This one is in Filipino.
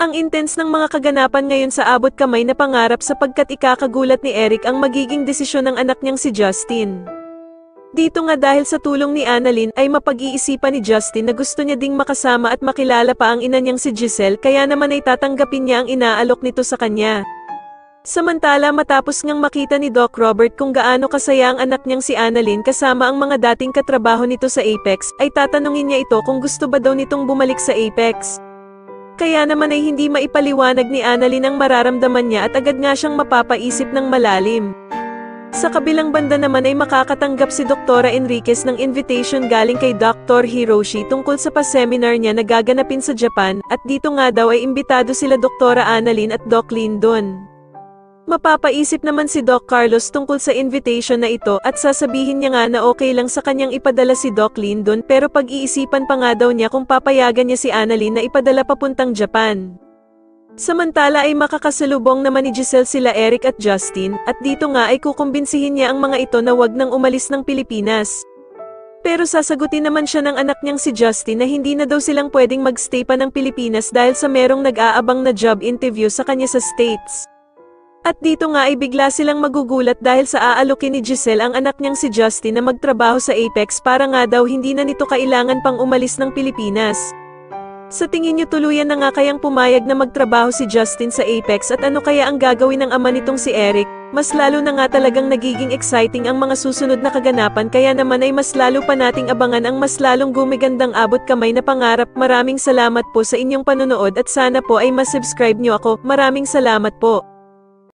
Ang intense ng mga kaganapan ngayon sa abot kamay na pangarap sapagkat ikakagulat ni Eric ang magiging desisyon ng anak niyang si Justin. Dito nga dahil sa tulong ni Annalyn ay mapag-iisipan ni Justin na gusto niya ding makasama at makilala pa ang ina niyang si Giselle kaya naman ay tatanggapin niya ang inaalok nito sa kanya. Samantala matapos ngang makita ni Doc Robert kung gaano kasaya ang anak niyang si Annalyn kasama ang mga dating katrabaho nito sa Apex, ay tatanungin niya ito kung gusto ba daw nitong bumalik sa Apex. Kaya naman ay hindi maipaliwanag ni Annalyn ang mararamdaman niya at agad nga siyang mapapaisip ng malalim. Sa kabilang banda naman ay makakatanggap si Dr. Enriquez ng invitation galing kay Dr. Hiroshi tungkol sa pa-seminar niya na gaganapin sa Japan, at dito nga daw ay imbitado sila Dr. Annalyn at Doc Lyndon. Mapapaisip naman si Doc Carlos tungkol sa invitation na ito at sasabihin niya nga na okay lang sa kanyang ipadala si Doc Lyndon pero pag-iisipan pa nga daw niya kung papayagan niya si Annalyn na ipadala papuntang Japan. Samantala ay makakasalubong naman ni Giselle sila Eric at Justin, at dito nga ay kukumbinsihin niya ang mga ito na wag nang umalis ng Pilipinas. Pero sasagutin naman siya ng anak niyang si Justin na hindi na daw silang pwedeng magstay pa ng Pilipinas dahil sa merong nag-aabang na job interview sa kanya sa States. At dito nga ay bigla silang magugulat dahil sa aalokin ni Giselle ang anak niyang si Justin na magtrabaho sa Apex para nga daw hindi na nito kailangan pang umalis ng Pilipinas. Sa tingin niyo tuluyan na nga kayang pumayag na magtrabaho si Justin sa Apex at ano kaya ang gagawin ng ama nitong si Eric? Mas lalo na nga talagang nagiging exciting ang mga susunod na kaganapan kaya naman ay mas lalo pa nating abangan ang mas lalong gumigandang abot kamay na pangarap. Maraming salamat po sa inyong panonood at sana po ay masubscribe niyo ako. Maraming salamat po.